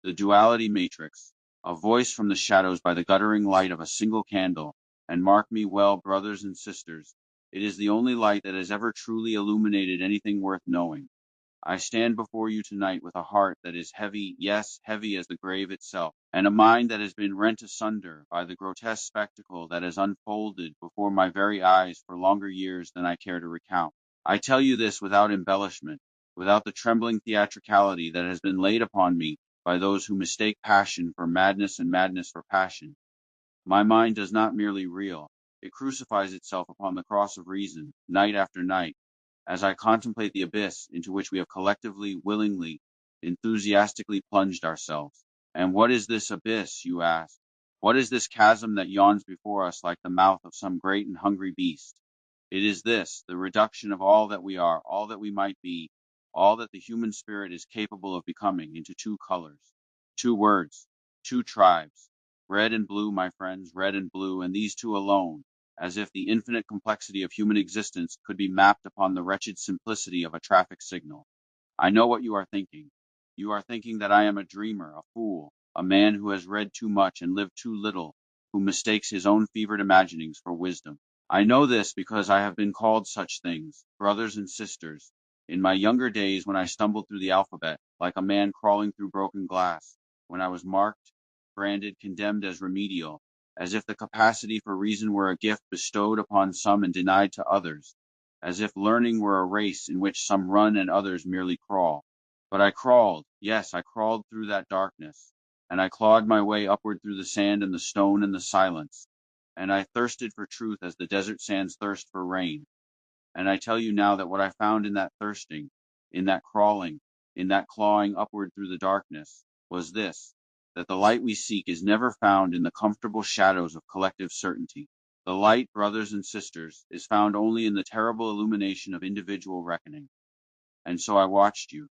the duality matrix, a voice from the shadows by the guttering light of a single candle, and mark me well, brothers and sisters, it is the only light that has ever truly illuminated anything worth knowing. I stand before you tonight with a heart that is heavy, yes, heavy as the grave itself, and a mind that has been rent asunder by the grotesque spectacle that has unfolded before my very eyes for longer years than I care to recount. I tell you this without embellishment, without the trembling theatricality that has been laid upon me by those who mistake passion for madness and madness for passion. My mind does not merely reel, it crucifies itself upon the cross of reason, night after night, as I contemplate the abyss into which we have collectively, willingly, enthusiastically plunged ourselves. And what is this abyss, you ask? What is this chasm that yawns before us like the mouth of some great and hungry beast? It is this, the reduction of all that we are, all that we might be, all that the human spirit is capable of becoming into two colors, two words, two tribes, red and blue, my friends, red and blue, and these two alone, as if the infinite complexity of human existence could be mapped upon the wretched simplicity of a traffic signal. I know what you are thinking. You are thinking that I am a dreamer, a fool, a man who has read too much and lived too little, who mistakes his own fevered imaginings for wisdom. I know this because I have been called such things, brothers and sisters, in my younger days when I stumbled through the alphabet, like a man crawling through broken glass, when I was marked, branded, condemned as remedial, as if the capacity for reason were a gift bestowed upon some and denied to others, as if learning were a race in which some run and others merely crawl. But I crawled, yes, I crawled through that darkness, and I clawed my way upward through the sand and the stone and the silence, and I thirsted for truth as the desert sands thirst for rain. And I tell you now that what I found in that thirsting, in that crawling, in that clawing upward through the darkness, was this, that the light we seek is never found in the comfortable shadows of collective certainty. The light, brothers and sisters, is found only in the terrible illumination of individual reckoning. And so I watched you.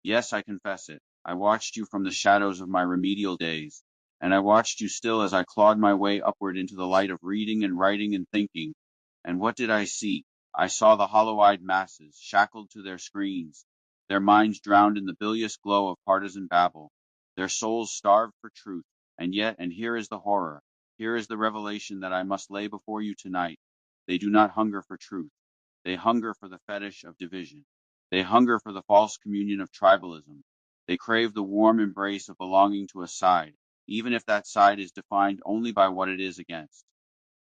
Yes, I confess it. I watched you from the shadows of my remedial days, and I watched you still as I clawed my way upward into the light of reading and writing and thinking. And what did I see? I saw the hollow-eyed masses, shackled to their screens, their minds drowned in the bilious glow of partisan babble, their souls starved for truth. And yet, and here is the horror, here is the revelation that I must lay before you tonight, they do not hunger for truth. They hunger for the fetish of division. They hunger for the false communion of tribalism. They crave the warm embrace of belonging to a side, even if that side is defined only by what it is against.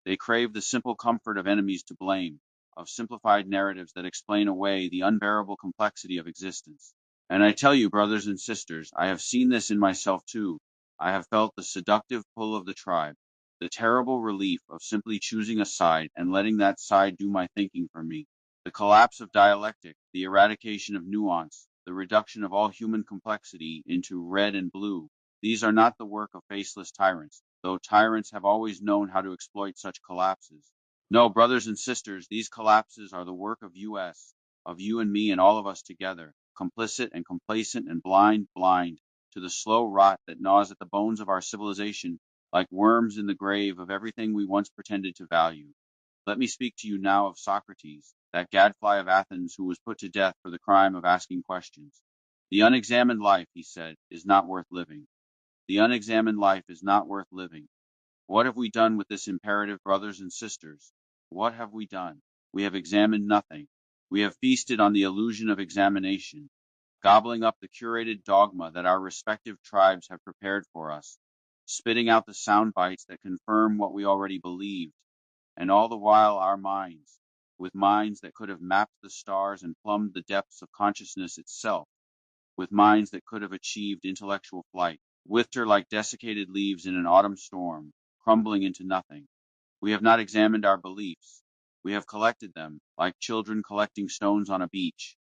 They crave the simple comfort of enemies to blame, of simplified narratives that explain away the unbearable complexity of existence. And I tell you, brothers and sisters, I have seen this in myself too. I have felt the seductive pull of the tribe, the terrible relief of simply choosing a side and letting that side do my thinking for me. The collapse of dialectic, the eradication of nuance, the reduction of all human complexity into red and blue, these are not the work of faceless tyrants, though tyrants have always known how to exploit such collapses. No, brothers and sisters, these collapses are the work of us, of you and me and all of us together, complicit and complacent and blind to the slow rot that gnaws at the bones of our civilization like worms in the grave of everything we once pretended to value. Let me speak to you now of Socrates, that gadfly of Athens who was put to death for the crime of asking questions. The unexamined life, he said, is not worth living. The unexamined life is not worth living. What have we done with this imperative, brothers and sisters? What have we done? We have examined nothing. We have feasted on the illusion of examination, gobbling up the curated dogma that our respective tribes have prepared for us, spitting out the sound bites that confirm what we already believed, and all the while our minds, with minds that could have mapped the stars and plumbed the depths of consciousness itself, with minds that could have achieved intellectual flight, wither like desiccated leaves in an autumn storm, crumbling into nothing. We have not examined our beliefs. We have collected them, like children collecting stones on a beach,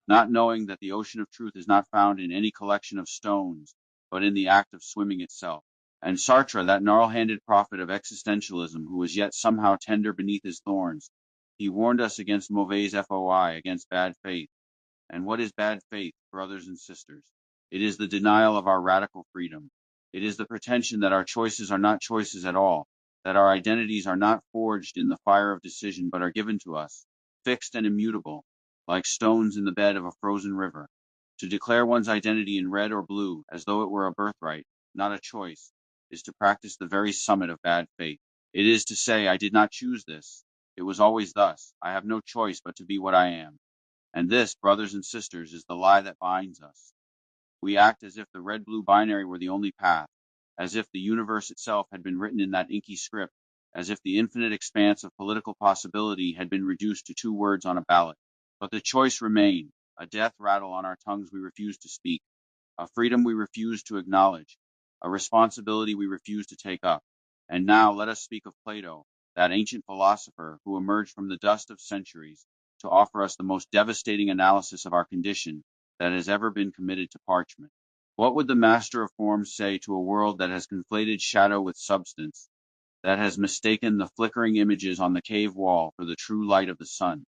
not knowing that the ocean of truth is not found in any collection of stones, but in the act of swimming itself. And Sartre, that gnarl-handed prophet of existentialism who was yet somehow tender beneath his thorns, he warned us against mauvaise foi, against bad faith. And what is bad faith, brothers and sisters? It is the denial of our radical freedom. It is the pretension that our choices are not choices at all, that our identities are not forged in the fire of decision, but are given to us, fixed and immutable, like stones in the bed of a frozen river. To declare one's identity in red or blue, as though it were a birthright, not a choice, is to practice the very summit of bad faith. It is to say, I did not choose this. It was always thus. I have no choice but to be what I am. And this, brothers and sisters, is the lie that binds us. We act as if the red-blue binary were the only path, as if the universe itself had been written in that inky script, as if the infinite expanse of political possibility had been reduced to 2 words on a ballot. But the choice remained, a death rattle on our tongues we refuse to speak, a freedom we refuse to acknowledge, a responsibility we refuse to take up. And now let us speak of Plato, that ancient philosopher who emerged from the dust of centuries to offer us the most devastating analysis of our condition that has ever been committed to parchment. What would the master of forms say to a world that has conflated shadow with substance, that has mistaken the flickering images on the cave wall for the true light of the sun?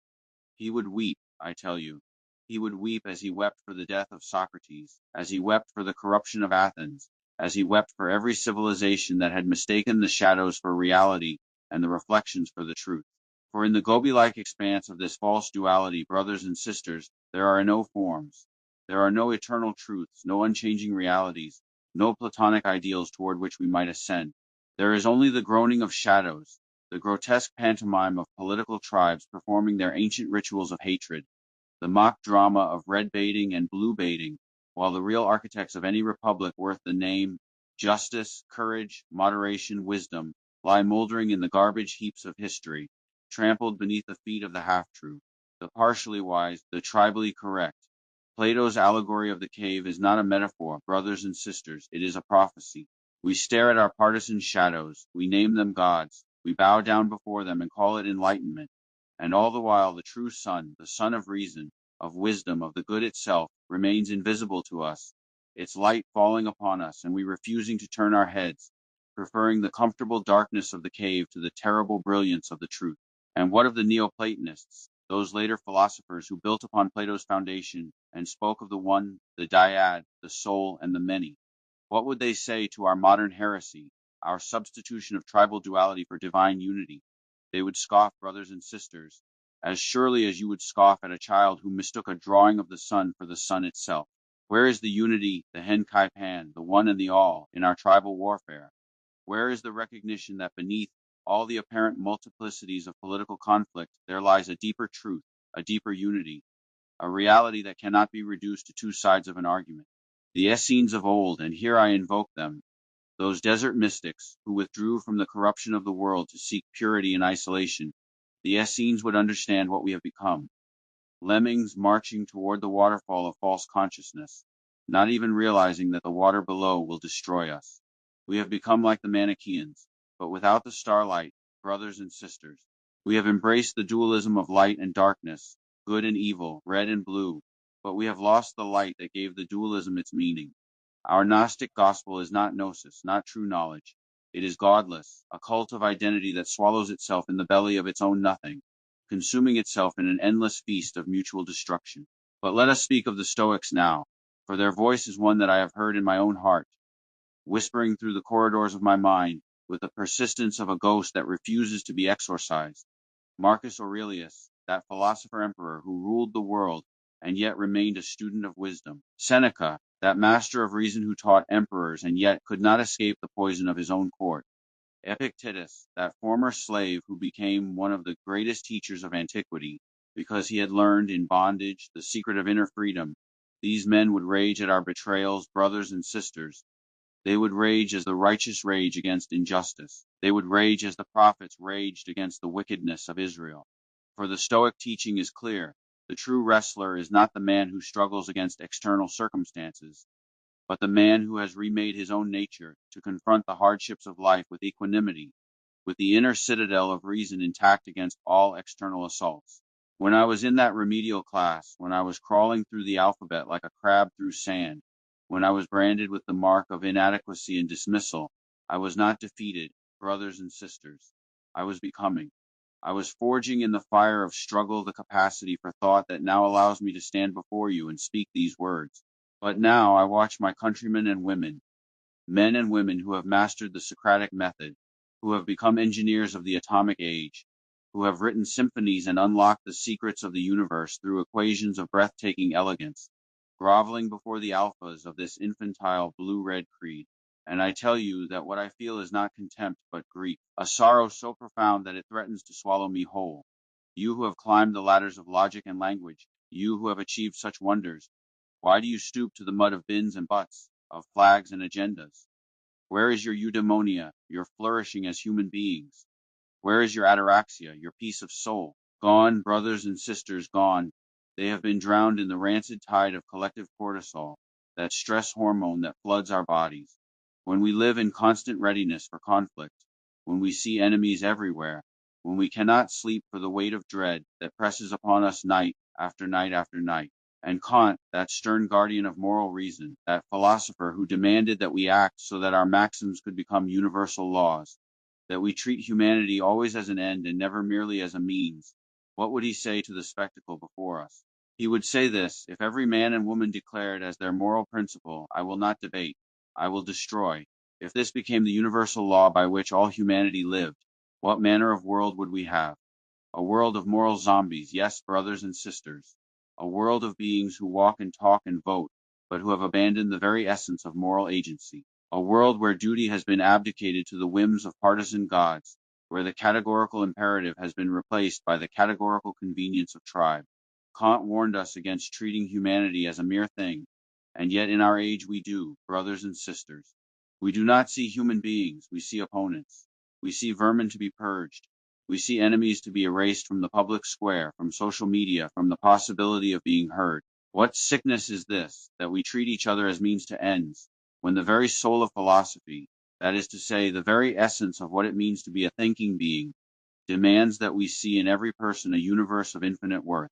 He would weep, I tell you. He would weep as he wept for the death of Socrates, as he wept for the corruption of Athens, as he wept for every civilization that had mistaken the shadows for reality and the reflections for the truth. For in the Gobi-like expanse of this false duality, brothers and sisters, there are no forms. There are no eternal truths, no unchanging realities, no platonic ideals toward which we might ascend. There is only the groaning of shadows, the grotesque pantomime of political tribes performing their ancient rituals of hatred, the mock drama of red baiting and blue baiting, while the real architects of any republic worth the name, justice, courage, moderation, wisdom, lie moldering in the garbage heaps of history, trampled beneath the feet of the half-true, the partially wise, the tribally correct. Plato's allegory of the cave is not a metaphor, brothers and sisters, it is a prophecy. We stare at our partisan shadows, we name them gods, we bow down before them and call it enlightenment. And all the while the true sun, the sun of reason, of wisdom, of the good itself, remains invisible to us, its light falling upon us, and we refusing to turn our heads, preferring the comfortable darkness of the cave to the terrible brilliance of the truth. And what of the Neoplatonists, those later philosophers who built upon Plato's foundation and spoke of the one, the dyad, the soul, and the many? What would they say to our modern heresy, our substitution of tribal duality for divine unity? They would scoff, brothers and sisters, as surely as you would scoff at a child who mistook a drawing of the sun for the sun itself. Where is the unity, the hen kai pan, the one and the all, in our tribal warfare? Where is the recognition that beneath all the apparent multiplicities of political conflict there lies a deeper truth, a deeper unity, a reality that cannot be reduced to 2 sides of an argument? The Essenes of old, and here I invoke them, those desert mystics who withdrew from the corruption of the world to seek purity in isolation, the Essenes would understand what we have become. Lemmings marching toward the waterfall of false consciousness, not even realizing that the water below will destroy us. We have become like the Manichaeans, but without the starlight, brothers and sisters. We have embraced the dualism of light and darkness, good and evil, red and blue, but we have lost the light that gave the dualism its meaning. Our Gnostic gospel is not gnosis, not true knowledge. It is godless, a cult of identity that swallows itself in the belly of its own nothing, consuming itself in an endless feast of mutual destruction. But let us speak of the Stoics now, for their voice is one that I have heard in my own heart, whispering through the corridors of my mind with the persistence of a ghost that refuses to be exorcised. Marcus Aurelius, that philosopher emperor who ruled the world and yet remained a student of wisdom. Seneca, that master of reason who taught emperors and yet could not escape the poison of his own court. Epictetus, that former slave who became one of the greatest teachers of antiquity because he had learned in bondage the secret of inner freedom. These men would rage at our betrayals, brothers and sisters. They would rage as the righteous rage against injustice. They would rage as the prophets raged against the wickedness of Israel. For the Stoic teaching is clear. The true wrestler is not the man who struggles against external circumstances, but the man who has remade his own nature to confront the hardships of life with equanimity, with the inner citadel of reason intact against all external assaults. When I was in that remedial class, when I was crawling through the alphabet like a crab through sand, when I was branded with the mark of inadequacy and dismissal, I was not defeated, brothers and sisters. I was becoming. I was forging in the fire of struggle the capacity for thought that now allows me to stand before you and speak these words. But now I watch my countrymen and women, men and women who have mastered the Socratic method, who have become engineers of the atomic age, who have written symphonies and unlocked the secrets of the universe through equations of breathtaking elegance, groveling before the alphas of this infantile blue-red creed. And I tell you that what I feel is not contempt but grief, a sorrow so profound that it threatens to swallow me whole. You who have climbed the ladders of logic and language, you who have achieved such wonders, why do you stoop to the mud of bins and buts, of flags and agendas? Where is your eudaimonia, your flourishing as human beings? Where is your ataraxia, your peace of soul? Gone, brothers and sisters, gone. They have been drowned in the rancid tide of collective cortisol, that stress hormone that floods our bodies. When we live in constant readiness for conflict, when we see enemies everywhere, when we cannot sleep for the weight of dread that presses upon us night after night after night. And Kant, that stern guardian of moral reason, that philosopher who demanded that we act so that our maxims could become universal laws, that we treat humanity always as an end and never merely as a means, what would he say to the spectacle before us? He would say this: if every man and woman declared as their moral principle, I will not debate, I will destroy, if this became the universal law by which all humanity lived, what manner of world would we have? A world of moral zombies, yes, brothers and sisters. A world of beings who walk and talk and vote, but who have abandoned the very essence of moral agency. A world where duty has been abdicated to the whims of partisan gods, where the categorical imperative has been replaced by the categorical convenience of tribe. Kant warned us against treating humanity as a mere thing, and yet in our age we do, brothers and sisters. We do not see human beings, we see opponents. We see vermin to be purged. We see enemies to be erased from the public square, from social media, from the possibility of being heard. What sickness is this, that we treat each other as means to ends, when the very soul of philosophy, that is to say, the very essence of what it means to be a thinking being, demands that we see in every person a universe of infinite worth?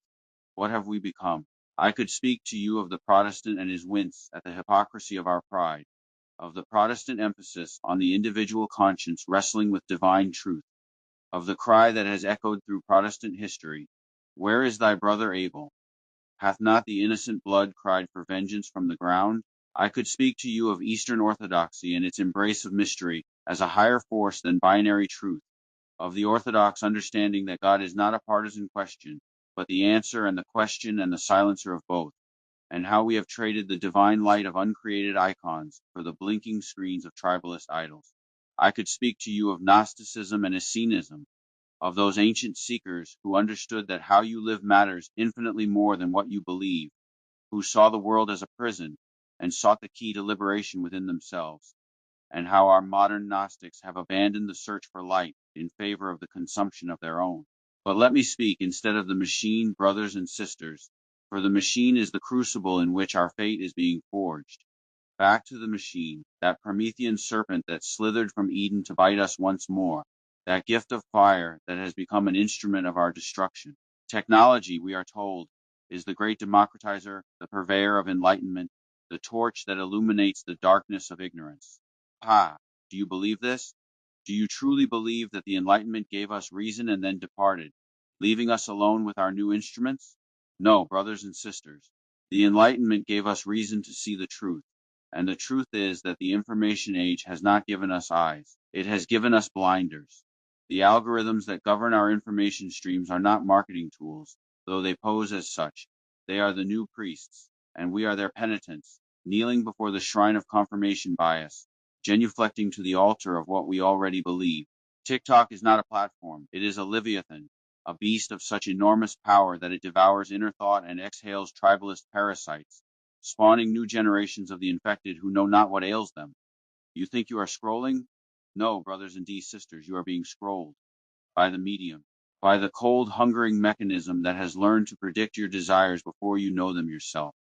What have we become? I could speak to you of the Protestant and his wince at the hypocrisy of our pride, of the Protestant emphasis on the individual conscience wrestling with divine truth, of the cry that has echoed through Protestant history, where is thy brother Abel? Hath not the innocent blood cried for vengeance from the ground? I could speak to you of Eastern Orthodoxy and its embrace of mystery as a higher force than binary truth, of the Orthodox understanding that God is not a partisan question, but the answer and the question and the silencer of both, and how we have traded the divine light of uncreated icons for the blinking screens of tribalist idols. I could speak to you of Gnosticism and Essenism, of those ancient seekers who understood that how you live matters infinitely more than what you believe, who saw the world as a prison and sought the key to liberation within themselves, and how our modern Gnostics have abandoned the search for light in favor of the consumption of their own. But let me speak instead of the machine, brothers and sisters, for the machine is the crucible in which our fate is being forged. Back to the machine, that Promethean serpent that slithered from Eden to bite us once more, that gift of fire that has become an instrument of our destruction. Technology, we are told, is the great democratizer, the purveyor of enlightenment, the torch that illuminates the darkness of ignorance. Ha! Do you believe this? Do you truly believe that the Enlightenment gave us reason and then departed, leaving us alone with our new instruments? No, brothers and sisters. The Enlightenment gave us reason to see the truth. And the truth is that the information age has not given us eyes. It has given us blinders. The algorithms that govern our information streams are not marketing tools, though they pose as such. They are the new priests, and we are their penitents, kneeling before the shrine of confirmation bias, genuflecting to the altar of what we already believe. TikTok is not a platform. It is a Leviathan, a beast of such enormous power that it devours inner thought and exhales tribalist parasites, spawning new generations of the infected who know not what ails them. You think you are scrolling? No, brothers and sisters, you are being scrolled by the medium, by the cold, hungering mechanism that has learned to predict your desires before you know them yourself.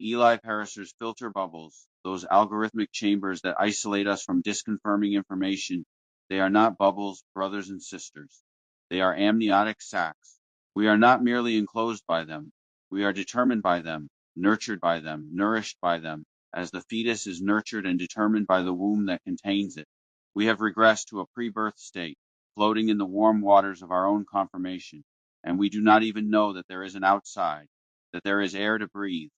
Eli Pariser's filter bubbles, those algorithmic chambers that isolate us from disconfirming information, they are not bubbles, brothers and sisters. They are amniotic sacs. We are not merely enclosed by them. We are determined by them, nurtured by them, nourished by them, as the fetus is nurtured and determined by the womb that contains it. We have regressed to a pre-birth state, floating in the warm waters of our own confirmation, and we do not even know that there is an outside, that there is air to breathe,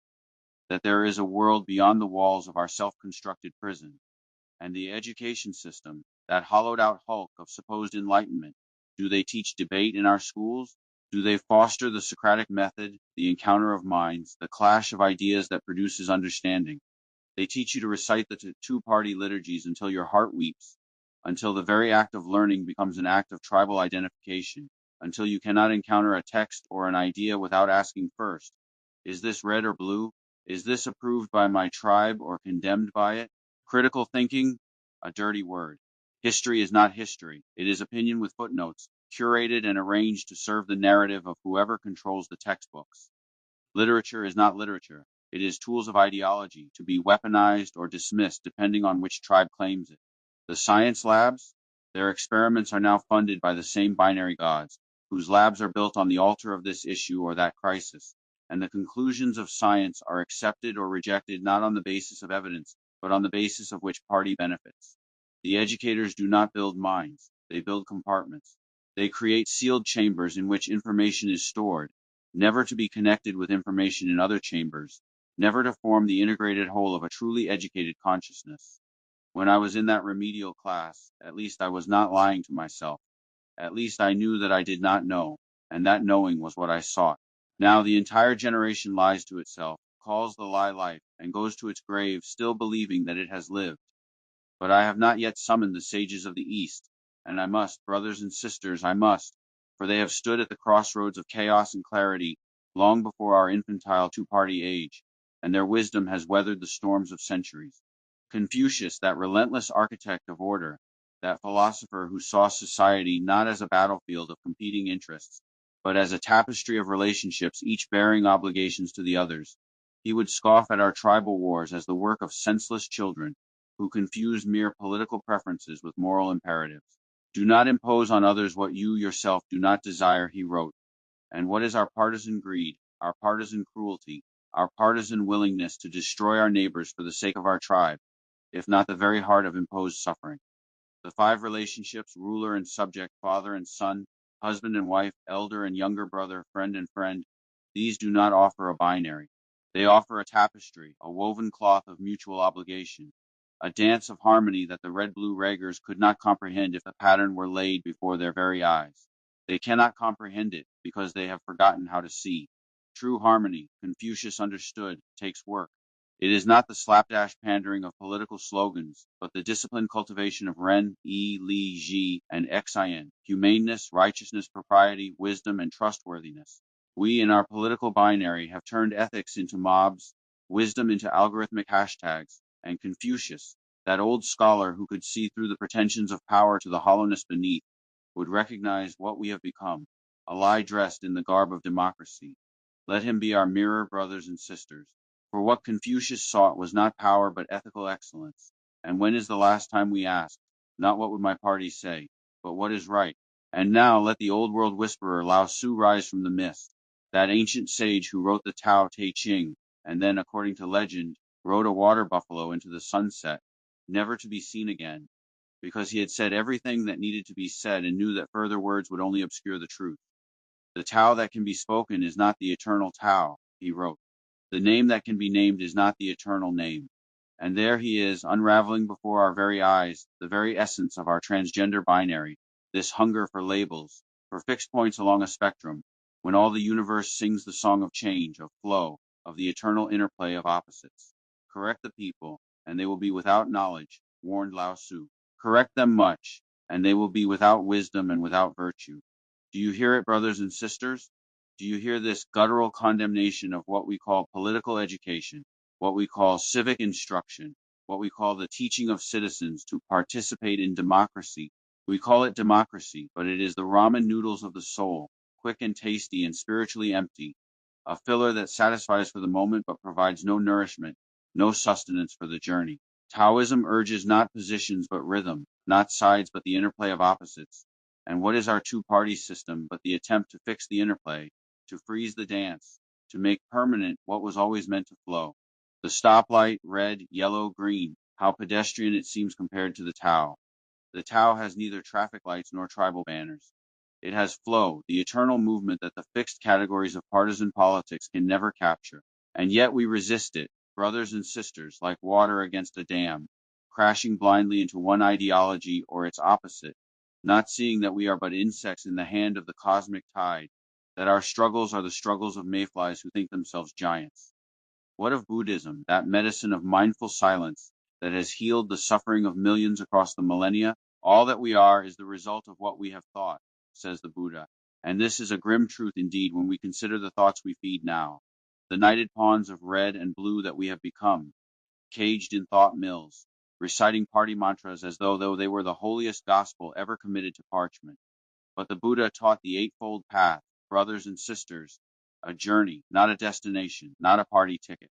that there is a world beyond the walls of our self-constructed prison. And the education system, that hollowed-out hulk of supposed enlightenment, do they teach debate in our schools? Do they foster the Socratic method, the encounter of minds, the clash of ideas that produces understanding? They teach you to recite the two-party liturgies until your heart weeps, until the very act of learning becomes an act of tribal identification, until you cannot encounter a text or an idea without asking first, is this red or blue? Is this approved by my tribe or condemned by it? Critical thinking, a dirty word. History is not history. It is opinion with footnotes, curated and arranged to serve the narrative of whoever controls the textbooks. Literature is not literature. It is tools of ideology to be weaponized or dismissed depending on which tribe claims it. The science labs, their experiments are now funded by the same binary gods, whose labs are built on the altar of this issue or that crisis, and the conclusions of science are accepted or rejected not on the basis of evidence, but on the basis of which party benefits. The educators do not build minds, they build compartments. They create sealed chambers in which information is stored, never to be connected with information in other chambers, never to form the integrated whole of a truly educated consciousness. When I was in that remedial class, at least I was not lying to myself. At least I knew that I did not know, and that knowing was what I sought. Now the entire generation lies to itself, calls the lie life, and goes to its grave still believing that it has lived. But I have not yet summoned the sages of the East, and I must, brothers and sisters, I must, for they have stood at the crossroads of chaos and clarity long before our infantile two-party age, and their wisdom has weathered the storms of centuries. Confucius, that relentless architect of order, that philosopher who saw society not as a battlefield of competing interests, but as a tapestry of relationships each bearing obligations to the others, he would scoff at our tribal wars as the work of senseless children who confuse mere political preferences with moral imperatives. Do not impose on others what you yourself do not desire, he wrote. And what is our partisan greed, our partisan cruelty, our partisan willingness to destroy our neighbors for the sake of our tribe, if not the very heart of imposed suffering? The five relationships, ruler and subject, father and son, husband and wife, elder and younger brother, friend, these do not offer a binary. They offer a tapestry, a woven cloth of mutual obligation, a dance of harmony that the red-blue raggers could not comprehend if the pattern were laid before their very eyes. They cannot comprehend it because they have forgotten how to see. True harmony, Confucius understood, takes work. It is not the slapdash pandering of political slogans, but the disciplined cultivation of Ren, Yi, Li, Ji, and Xin, humaneness, righteousness, propriety, wisdom, and trustworthiness. We in our political binary have turned ethics into mobs, wisdom into algorithmic hashtags, and Confucius, that old scholar who could see through the pretensions of power to the hollowness beneath, would recognize what we have become, a lie dressed in the garb of democracy. Let him be our mirror, brothers and sisters. For what Confucius sought was not power but ethical excellence. And when is the last time we asked, not what would my party say, but what is right? And now let the old world whisperer Lao Tzu rise from the mist, that ancient sage who wrote the Tao Te Ching, and then, according to legend, rode a water buffalo into the sunset, never to be seen again, because he had said everything that needed to be said and knew that further words would only obscure the truth. The Tao that can be spoken is not the eternal Tao, he wrote. The name that can be named is not the eternal name. And there he is, unraveling before our very eyes the very essence of our transgender binary, this hunger for labels, for fixed points along a spectrum, when all the universe sings the song of change, of flow, of the eternal interplay of opposites. Correct the people, and they will be without knowledge, warned Lao Tzu. Correct them much, and they will be without wisdom and without virtue. Do you hear it, brothers and sisters? Do you hear this guttural condemnation of what we call political education, what we call civic instruction, what we call the teaching of citizens to participate in democracy? We call it democracy, but it is the ramen noodles of the soul, quick and tasty and spiritually empty, a filler that satisfies for the moment but provides no nourishment, no sustenance for the journey. Taoism urges not positions but rhythm, not sides but the interplay of opposites. And what is our two-party system but the attempt to fix the interplay, to freeze the dance, to make permanent what was always meant to flow? The stoplight, red, yellow, green, how pedestrian it seems compared to the Tao. The Tao has neither traffic lights nor tribal banners. It has flow, the eternal movement that the fixed categories of partisan politics can never capture. And yet we resist it, brothers and sisters, like water against a dam, crashing blindly into one ideology or its opposite, not seeing that we are but insects in the hand of the cosmic tide, that our struggles are the struggles of mayflies who think themselves giants. What of Buddhism, that medicine of mindful silence that has healed the suffering of millions across the millennia? All that we are is the result of what we have thought, says the Buddha. And this is a grim truth indeed when we consider the thoughts we feed now. The knighted pawns of red and blue that we have become, caged in thought mills, reciting party mantras as though they were the holiest gospel ever committed to parchment. But the Buddha taught the Eightfold Path, brothers and sisters, a journey, not a destination, not a party ticket.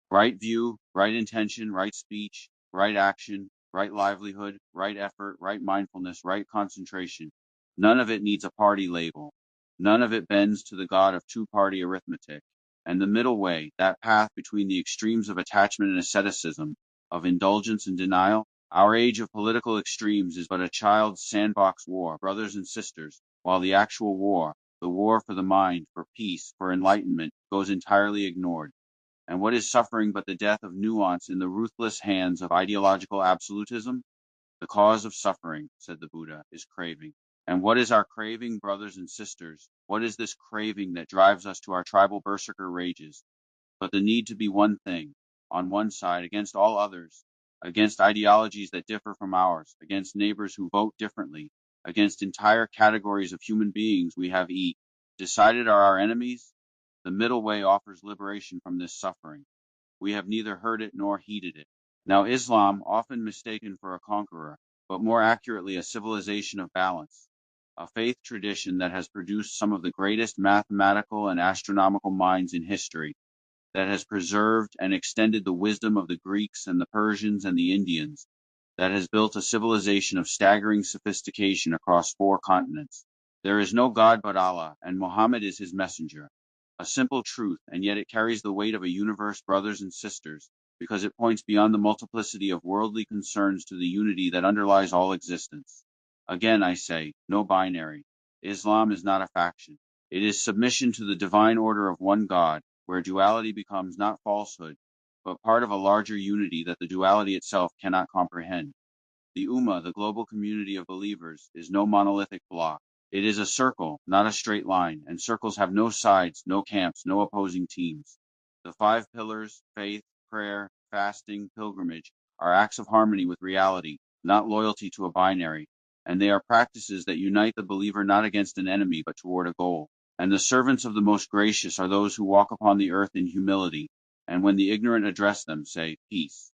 Right view, right intention, right speech, right action, right livelihood, right effort, right mindfulness, right concentration. None of it needs a party label. None of it bends to the god of two-party arithmetic. And the middle way, that path between the extremes of attachment and asceticism, of indulgence and denial, our age of political extremes is but a child's sandbox war, brothers and sisters, while the actual war, the war for the mind, for peace, for enlightenment, goes entirely ignored. And what is suffering but the death of nuance in the ruthless hands of ideological absolutism? The cause of suffering, said the Buddha, is craving. And what is our craving, brothers and sisters? What is this craving that drives us to our tribal berserker rages? But the need to be one thing, on one side, against all others, against ideologies that differ from ours, against neighbors who vote differently, against entire categories of human beings we have decided are our enemies. The middle way offers liberation from this suffering. We have neither heard it nor heeded it. Now Islam, often mistaken for a conqueror, but more accurately a civilization of balance, a faith tradition that has produced some of the greatest mathematical and astronomical minds in history, that has preserved and extended the wisdom of the Greeks and the Persians and the Indians, that has built a civilization of staggering sophistication across 4 continents. There is no God but Allah, and Muhammad is his messenger. A simple truth, and yet it carries the weight of a universe, brothers and sisters, because it points beyond the multiplicity of worldly concerns to the unity that underlies all existence. Again, I say, no binary. Islam is not a faction. It is submission to the divine order of one God, where duality becomes not falsehood, but part of a larger unity that the duality itself cannot comprehend. The Ummah, the global community of believers, is no monolithic block. It is a circle, not a straight line, and circles have no sides, no camps, no opposing teams. The 5 pillars, faith, prayer, fasting, pilgrimage, are acts of harmony with reality, not loyalty to a binary, and they are practices that unite the believer not against an enemy but toward a goal. And the servants of the Most Gracious are those who walk upon the earth in humility, and when the ignorant address them, say, Peace.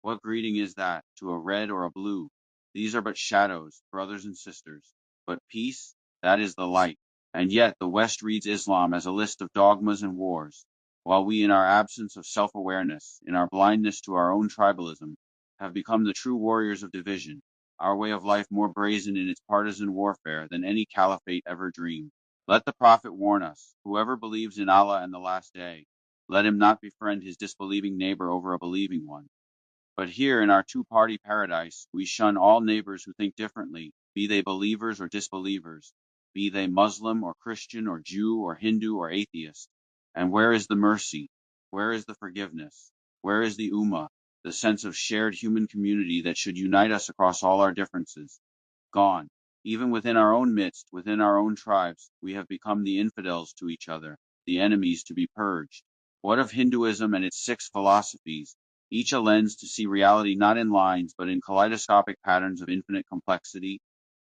What greeting is that, to a red or a blue? These are but shadows, brothers and sisters. But peace, that is the light. And yet the West reads Islam as a list of dogmas and wars, while we, in our absence of self-awareness, in our blindness to our own tribalism, have become the true warriors of division, our way of life more brazen in its partisan warfare than any caliphate ever dreamed. Let the Prophet warn us, whoever believes in Allah and the Last Day, let him not befriend his disbelieving neighbor over a believing one. But here in our two-party paradise, we shun all neighbors who think differently, be they believers or disbelievers, be they Muslim or Christian or Jew or Hindu or atheist. And where is the mercy? Where is the forgiveness? Where is the Ummah, the sense of shared human community that should unite us across all our differences? Gone. Even within our own midst, within our own tribes, we have become the infidels to each other, the enemies to be purged. What of Hinduism and its 6 philosophies? Each a lens to see reality not in lines, but in kaleidoscopic patterns of infinite complexity.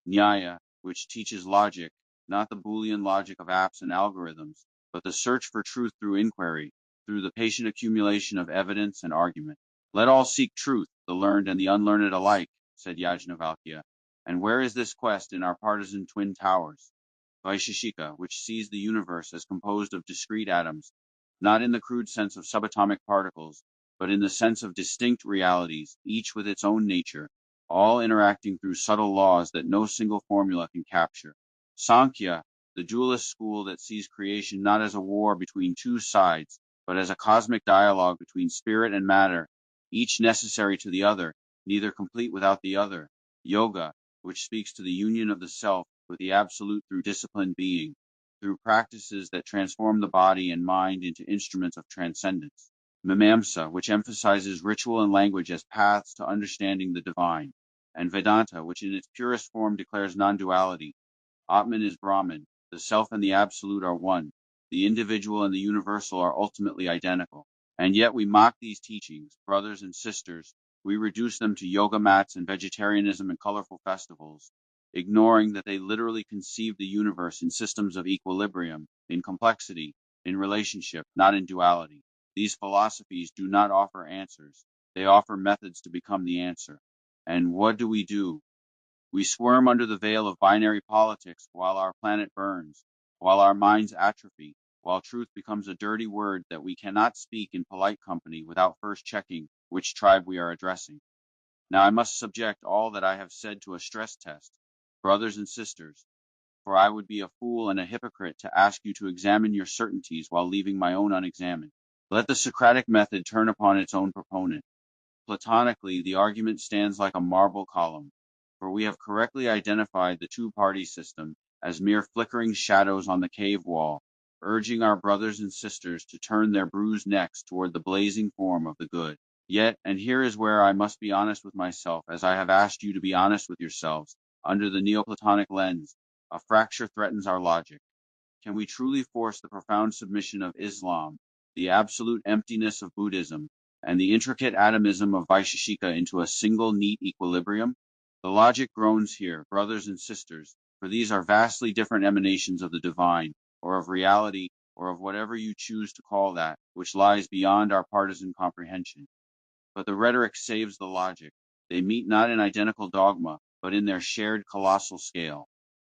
Nyaya, which teaches logic, not the Boolean logic of apps and algorithms, but the search for truth through inquiry, through the patient accumulation of evidence and argument. Let all seek truth, the learned and the unlearned alike, said Yajnavalkya. And where is this quest in our partisan twin towers? Vaisheshika, which sees the universe as composed of discrete atoms, not in the crude sense of subatomic particles, but in the sense of distinct realities, each with its own nature, all interacting through subtle laws that no single formula can capture. Sankhya, the dualist school that sees creation not as a war between two sides, but as a cosmic dialogue between spirit and matter, each necessary to the other, neither complete without the other. Yoga, which speaks to the union of the self with the absolute through disciplined being, through practices that transform the body and mind into instruments of transcendence. Mimamsa, which emphasizes ritual and language as paths to understanding the divine. And Vedanta, which in its purest form declares non-duality. Atman is Brahman, The self and the absolute are one. The individual and the universal are ultimately identical. And yet we mock these teachings, brothers and sisters. We reduce them to yoga mats and vegetarianism and colorful festivals, ignoring that they literally conceive the universe in systems of equilibrium, in complexity, in relationship, not in duality. These philosophies do not offer answers. They offer methods to become the answer. And what do? We squirm under the veil of binary politics while our planet burns, while our minds atrophy, while truth becomes a dirty word that we cannot speak in polite company without first checking which tribe we are addressing. Now I must subject all that I have said to a stress test, brothers and sisters, for I would be a fool and a hypocrite to ask you to examine your certainties while leaving my own unexamined. Let the Socratic method turn upon its own proponent. Platonically, the argument stands like a marble column, for we have correctly identified the two-party system as mere flickering shadows on the cave wall, urging our brothers and sisters to turn their bruised necks toward the blazing form of the good. Yet, and here is where I must be honest with myself, as I have asked you to be honest with yourselves, under the Neoplatonic lens, a fracture threatens our logic. Can we truly force the profound submission of Islam, the absolute emptiness of Buddhism, and the intricate atomism of Vaisheshika into a single neat equilibrium? The logic groans here, brothers and sisters, for these are vastly different emanations of the divine, or of reality, or of whatever you choose to call that, which lies beyond our partisan comprehension. But the rhetoric saves the logic. They meet not in identical dogma, but in their shared colossal scale.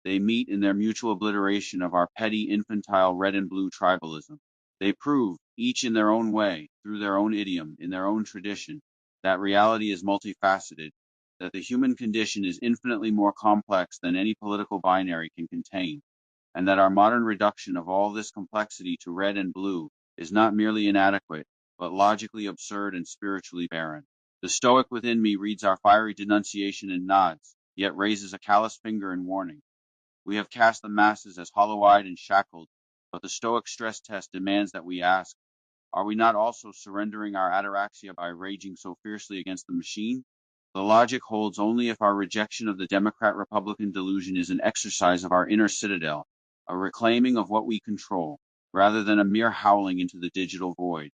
They meet in their mutual obliteration of our petty infantile red and blue tribalism. They prove, each in their own way, through their own idiom, in their own tradition, that reality is multifaceted, that the human condition is infinitely more complex than any political binary can contain, and that our modern reduction of all this complexity to red and blue is not merely inadequate, but logically absurd and spiritually barren. The Stoic within me reads our fiery denunciation and nods, yet raises a callous finger in warning. We have cast the masses as hollow-eyed and shackled, but the Stoic stress test demands that we ask, are we not also surrendering our ataraxia by raging so fiercely against the machine? The logic holds only if our rejection of the Democrat-Republican delusion is an exercise of our inner citadel, a reclaiming of what we control, rather than a mere howling into the digital void.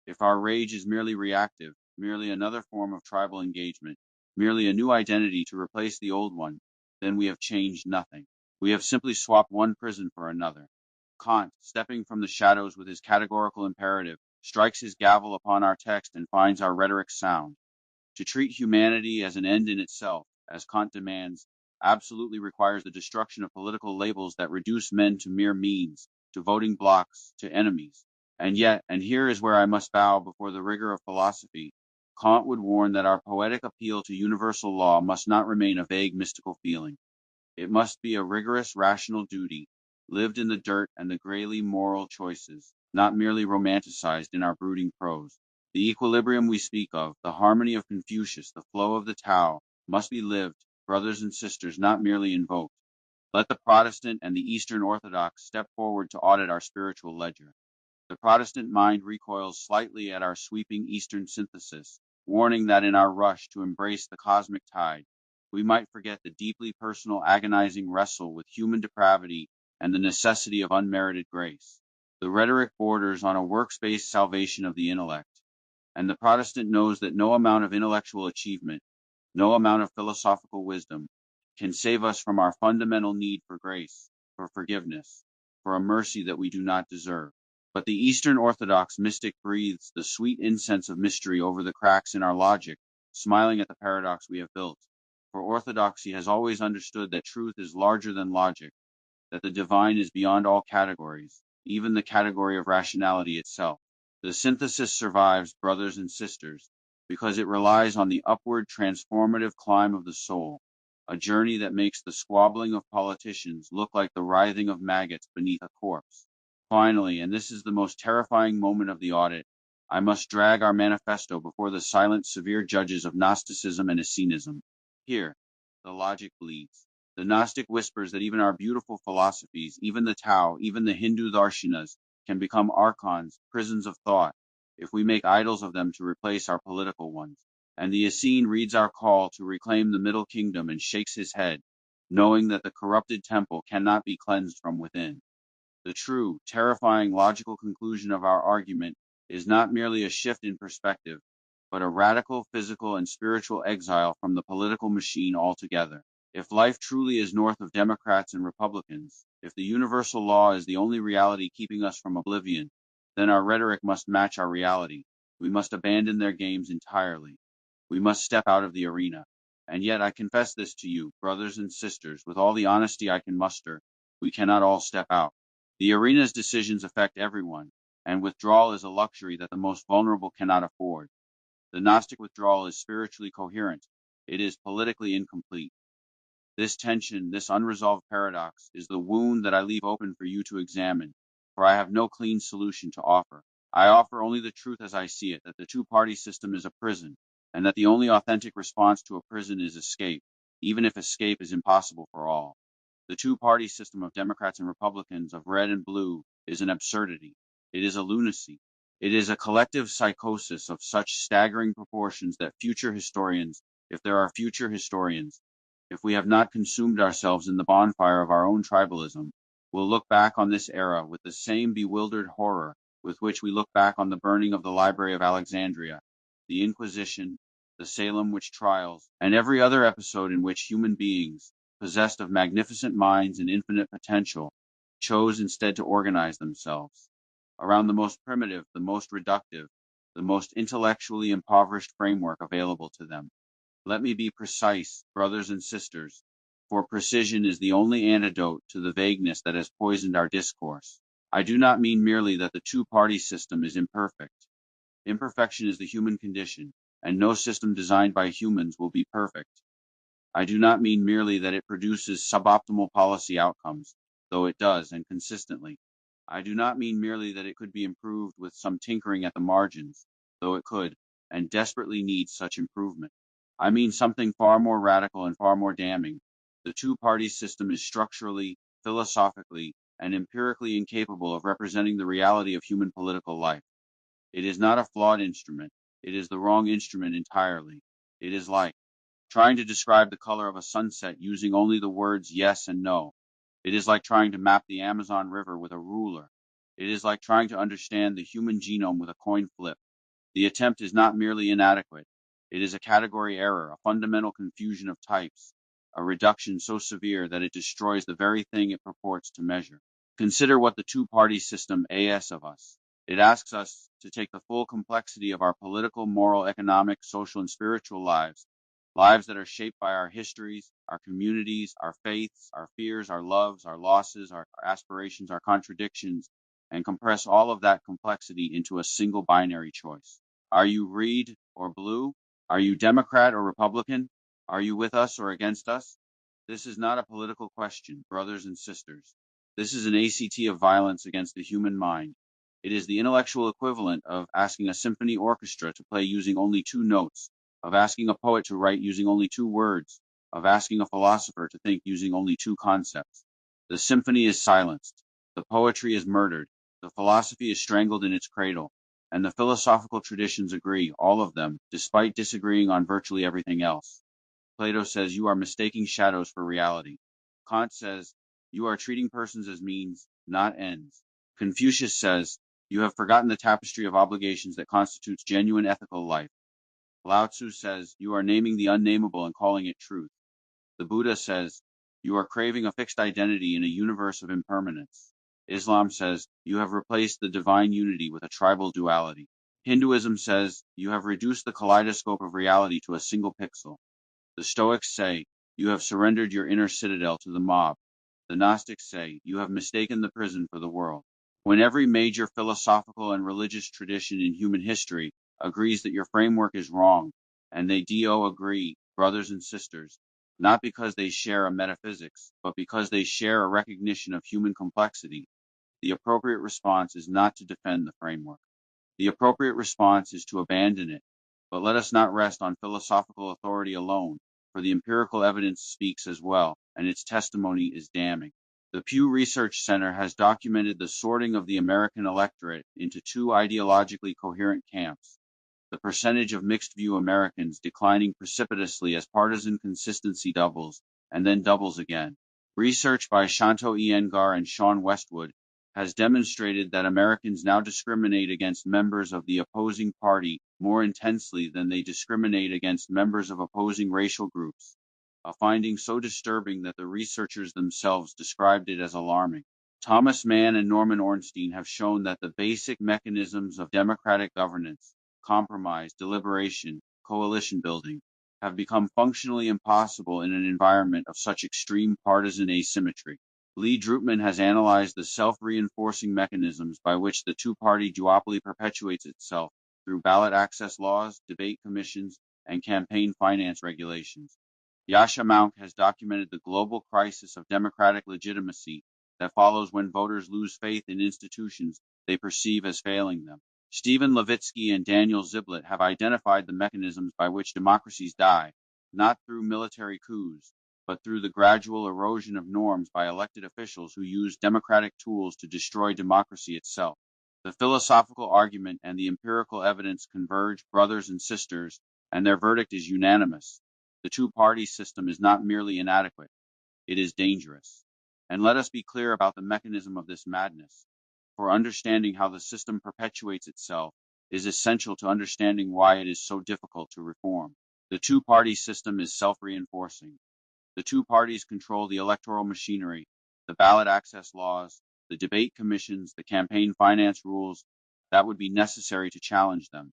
If our rage is merely reactive, merely another form of tribal engagement, merely a new identity to replace the old one, then we have changed nothing. We have simply swapped one prison for another. Kant, stepping from the shadows with his categorical imperative, strikes his gavel upon our text and finds our rhetoric sound. To treat humanity as an end in itself, as Kant demands, absolutely requires the destruction of political labels that reduce men to mere means, to voting blocks, to enemies. And yet, and here is where I must bow before the rigor of philosophy, Kant would warn that our poetic appeal to universal law must not remain a vague mystical feeling. It must be a rigorous rational duty, lived in the dirt and the grayly moral choices, not merely romanticized in our brooding prose. The equilibrium we speak of, the harmony of Confucius, the flow of the Tao, must be lived, brothers and sisters, not merely invoked. Let the Protestant and the Eastern Orthodox step forward to audit our spiritual ledger. The Protestant mind recoils slightly at our sweeping Eastern synthesis, warning that in our rush to embrace the cosmic tide, we might forget the deeply personal, agonizing wrestle with human depravity and the necessity of unmerited grace. The rhetoric borders on a works-based salvation of the intellect, and the Protestant knows that no amount of intellectual achievement, no amount of philosophical wisdom, can save us from our fundamental need for grace, for forgiveness, for a mercy that we do not deserve. But the Eastern Orthodox mystic breathes the sweet incense of mystery over the cracks in our logic, smiling at the paradox we have built. For orthodoxy has always understood that truth is larger than logic, that the divine is beyond all categories, even the category of rationality itself. The synthesis survives, brothers and sisters, because it relies on the upward transformative climb of the soul, a journey that makes the squabbling of politicians look like the writhing of maggots beneath a corpse. Finally, and this is the most terrifying moment of the audit, I must drag our manifesto before the silent, severe judges of Gnosticism and Essenism. Here, the logic bleeds. The Gnostic whispers that even our beautiful philosophies, even the Tao, even the Hindu darshanas, can become archons, prisons of thought, if we make idols of them to replace our political ones. And the Essene reads our call to reclaim the Middle Kingdom and shakes his head. knowing that the corrupted temple cannot be cleansed from within. The true, terrifying logical conclusion of our argument is not merely a shift in perspective, but a radical physical and spiritual exile from the political machine altogether. If life truly is north of Democrats and Republicans, if the universal law is the only reality keeping us from oblivion, then our rhetoric must match our reality. We must abandon their games entirely. We must step out of the arena. And yet I confess this to you, brothers and sisters, with all the honesty I can muster, we cannot all step out. The arena's decisions affect everyone, and withdrawal is a luxury that the most vulnerable cannot afford. The Gnostic withdrawal is spiritually coherent. It is politically incomplete. This tension, this unresolved paradox, is the wound that I leave open for you to examine, for I have no clean solution to offer. I offer only the truth as I see it, that the two-party system is a prison, and that the only authentic response to a prison is escape, even if escape is impossible for all. The two-party system of Democrats and Republicans, of red and blue, is an absurdity. It is a lunacy. It is a collective psychosis of such staggering proportions that future historians, if there are future historians, if we have not consumed ourselves in the bonfire of our own tribalism, will look back on this era with the same bewildered horror with which we look back on the burning of the Library of Alexandria, the Inquisition, the Salem witch trials, and every other episode in which human beings, possessed of magnificent minds and infinite potential, chose instead to organize themselves around the most primitive, the most reductive, the most intellectually impoverished framework available to them. Let me be precise, brothers and sisters, for precision is the only antidote to the vagueness that has poisoned our discourse. I do not mean merely that the two-party system is imperfect. Imperfection is the human condition, and no system designed by humans will be perfect. I do not mean merely that it produces suboptimal policy outcomes, though it does, and consistently. I do not mean merely that it could be improved with some tinkering at the margins, though it could, and desperately needs such improvement. I mean something far more radical and far more damning. The two-party system is structurally, philosophically, and empirically incapable of representing the reality of human political life. It is not a flawed instrument. It is the wrong instrument entirely. It is like trying to describe the color of a sunset using only the words yes and no. It is like trying to map the Amazon River with a ruler. It is like trying to understand the human genome with a coin flip. The attempt is not merely inadequate. It is a category error, a fundamental confusion of types, a reduction so severe that it destroys the very thing it purports to measure. Consider what the two-party system asks of us. It asks us to take the full complexity of our political, moral, economic, social, and spiritual lives, lives that are shaped by our histories, our communities, our faiths, our fears, our loves, our losses, our aspirations, our contradictions, and compress all of that complexity into a single binary choice. Are you red or blue? Are you Democrat or Republican? Are you with us or against us? This is not a political question, brothers and sisters. This is an ACT of violence against the human mind. It is the intellectual equivalent of asking a symphony orchestra to play using only two notes, of asking a poet to write using only two words, of asking a philosopher to think using only two concepts. The symphony is silenced. The poetry is murdered. The philosophy is strangled in its cradle. And the philosophical traditions agree, all of them, despite disagreeing on virtually everything else. Plato says you are mistaking shadows for reality. Kant says you are treating persons as means, not ends. Confucius says you have forgotten the tapestry of obligations that constitutes genuine ethical life. Lao Tzu says you are naming the unnamable and calling it truth. The Buddha says you are craving a fixed identity in a universe of impermanence. Islam says you have replaced the divine unity with a tribal duality. Hinduism says you have reduced the kaleidoscope of reality to a single pixel. The Stoics say you have surrendered your inner citadel to the mob. The Gnostics say you have mistaken the prison for the world. When every major philosophical and religious tradition in human history agrees that your framework is wrong, and they do agree, brothers and sisters, not because they share a metaphysics, but because they share a recognition of human complexity, the appropriate response is not to defend the framework. The appropriate response is to abandon it. But let us not rest on philosophical authority alone, for the empirical evidence speaks as well, and its testimony is damning. The Pew Research Center has documented the sorting of the American electorate into two ideologically coherent camps, the percentage of mixed-view Americans declining precipitously as partisan consistency doubles, and then doubles again. Research by Shanto Iyengar and Sean Westwood has demonstrated that Americans now discriminate against members of the opposing party more intensely than they discriminate against members of opposing racial groups, a finding so disturbing that the researchers themselves described it as alarming. Thomas Mann and Norman Ornstein have shown that the basic mechanisms of democratic governance, compromise, deliberation, coalition building, have become functionally impossible in an environment of such extreme partisan asymmetry. Lee Drutman has analyzed the self-reinforcing mechanisms by which the two-party duopoly perpetuates itself through ballot access laws, debate commissions, and campaign finance regulations. Yasha Mounk has documented the global crisis of democratic legitimacy that follows when voters lose faith in institutions they perceive as failing them. Stephen Levitsky and Daniel Ziblatt have identified the mechanisms by which democracies die, not through military coups, but through the gradual erosion of norms by elected officials who use democratic tools to destroy democracy itself. The philosophical argument and the empirical evidence converge, brothers and sisters, and their verdict is unanimous. The two-party system is not merely inadequate, it is dangerous. And let us be clear about the mechanism of this madness. For understanding how the system perpetuates itself is essential to understanding why it is so difficult to reform. The two-party system is self-reinforcing. The two parties control the electoral machinery, the ballot access laws, the debate commissions, the campaign finance rules that would be necessary to challenge them.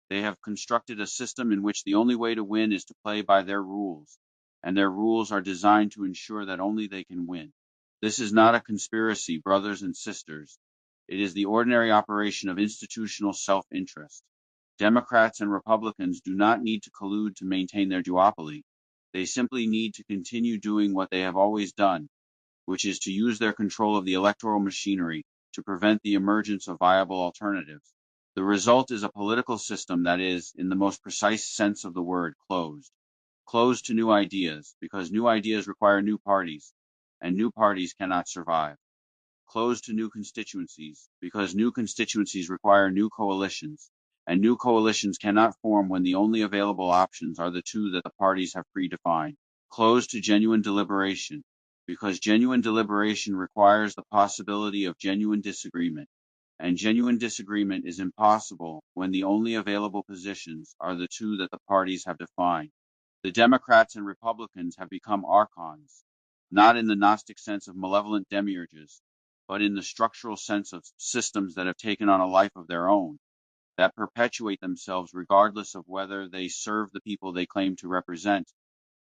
They have constructed a system in which the only way to win is to play by their rules, and their rules are designed to ensure that only they can win. This is not a conspiracy, brothers and sisters. It is the ordinary operation of institutional self-interest. Democrats and Republicans do not need to collude to maintain their duopoly. They simply need to continue doing what they have always done, which is to use their control of the electoral machinery to prevent the emergence of viable alternatives. The result is a political system that is, in the most precise sense of the word, closed. Closed to new ideas, because new ideas require new parties, and new parties cannot survive. Closed to new constituencies, because new constituencies require new coalitions, and new coalitions cannot form when the only available options are the two that the parties have predefined. Closed to genuine deliberation, because genuine deliberation requires the possibility of genuine disagreement, and genuine disagreement is impossible when the only available positions are the two that the parties have defined. The Democrats and Republicans have become archons, not in the Gnostic sense of malevolent demiurges, but in the structural sense of systems that have taken on a life of their own, that perpetuate themselves regardless of whether they serve the people they claim to represent,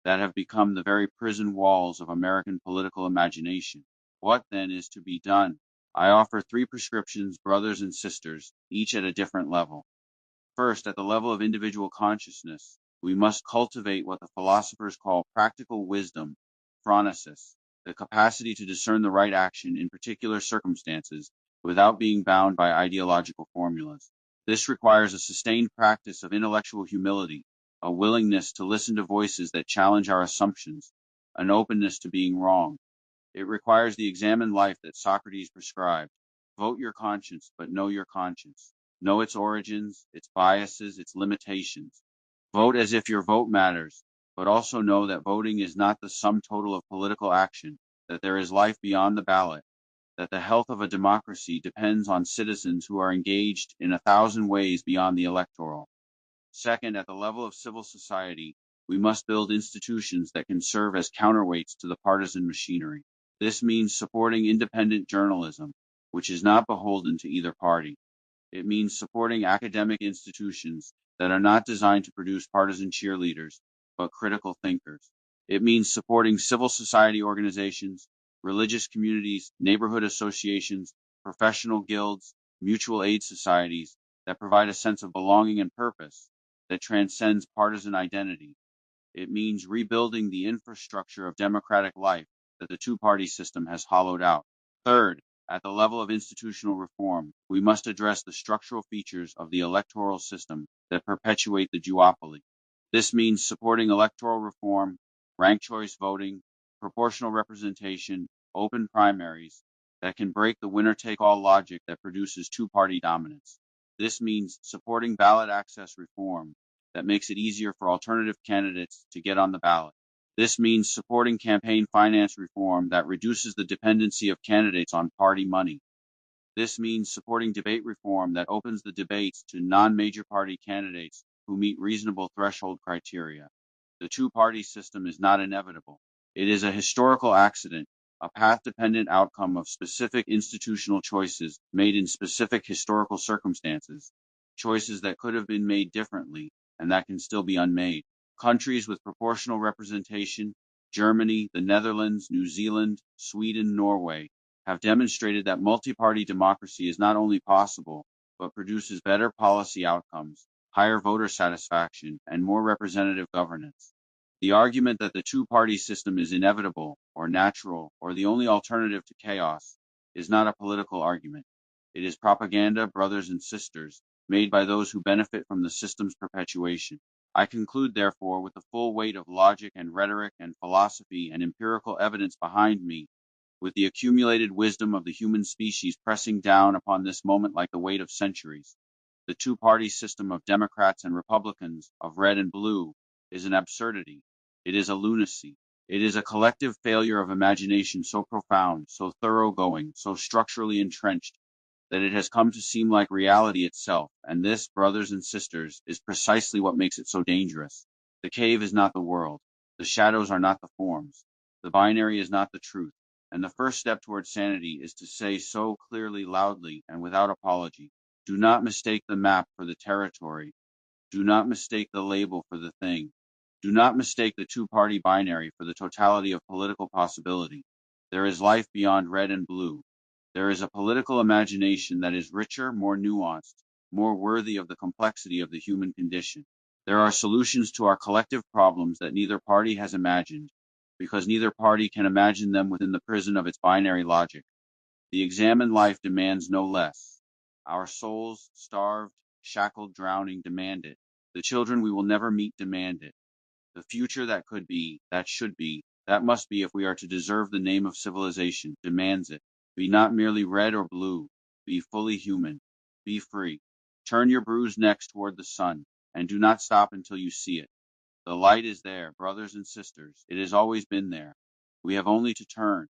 that have become the very prison walls of American political imagination. What then is to be done? I offer 3 prescriptions, brothers and sisters, each at a different level. First, at the level of individual consciousness, we must cultivate what the philosophers call practical wisdom, phronesis, the capacity to discern the right action in particular circumstances without being bound by ideological formulas. This requires a sustained practice of intellectual humility, a willingness to listen to voices that challenge our assumptions, an openness to being wrong. It requires the examined life that Socrates prescribed. Vote your conscience, but know your conscience. Know its origins, its biases, its limitations. Vote as if your vote matters, but also know that voting is not the sum total of political action, that there is life beyond the ballot, that the health of a democracy depends on citizens who are engaged in 1,000 ways beyond the electoral. Second, at the level of civil society, we must build institutions that can serve as counterweights to the partisan machinery. This means supporting independent journalism, which is not beholden to either party. It means supporting academic institutions that are not designed to produce partisan cheerleaders, but critical thinkers. It means supporting civil society organizations, religious communities, neighborhood associations, professional guilds, mutual aid societies that provide a sense of belonging and purpose that transcends partisan identity. It means rebuilding the infrastructure of democratic life that the two-party system has hollowed out. Third, at the level of institutional reform, we must address the structural features of the electoral system that perpetuate the duopoly. This means supporting electoral reform, ranked choice voting, proportional representation, open primaries that can break the winner-take-all logic that produces two-party dominance. This means supporting ballot access reform that makes it easier for alternative candidates to get on the ballot. This means supporting campaign finance reform that reduces the dependency of candidates on party money. This means supporting debate reform that opens the debates to non-major party candidates who meet reasonable threshold criteria. The two-party system is not inevitable. It is a historical accident, a path-dependent outcome of specific institutional choices made in specific historical circumstances, choices that could have been made differently and that can still be unmade. Countries with proportional representation, Germany, the Netherlands, New Zealand, Sweden, Norway, have demonstrated that multi-party democracy is not only possible, but produces better policy outcomes, higher voter satisfaction, and more representative governance. The argument that the two-party system is inevitable, or natural, or the only alternative to chaos, is not a political argument. It is propaganda, brothers and sisters, made by those who benefit from the system's perpetuation. I conclude, therefore, with the full weight of logic and rhetoric and philosophy and empirical evidence behind me, with the accumulated wisdom of the human species pressing down upon this moment like the weight of centuries. The two-party system of Democrats and Republicans, of red and blue, is an absurdity. It is a lunacy. It is a collective failure of imagination so profound, so thoroughgoing, so structurally entrenched, that it has come to seem like reality itself, and this, brothers and sisters, is precisely what makes it so dangerous. The cave is not the world. The shadows are not the forms. The binary is not the truth. And the first step toward sanity is to say so clearly, loudly, and without apology, do not mistake the map for the territory. Do not mistake the label for the thing. Do not mistake the two-party binary for the totality of political possibility. There is life beyond red and blue. There is a political imagination that is richer, more nuanced, more worthy of the complexity of the human condition. There are solutions to our collective problems that neither party has imagined, because neither party can imagine them within the prison of its binary logic. The examined life demands no less. Our souls, starved, shackled, drowning, demand it. The children we will never meet demand it. The future that could be, that should be, that must be if we are to deserve the name of civilization, demands it. Be not merely red or blue. Be fully human. Be free. Turn your bruised necks toward the sun, and do not stop until you see it. The light is there, brothers and sisters. It has always been there. We have only to turn.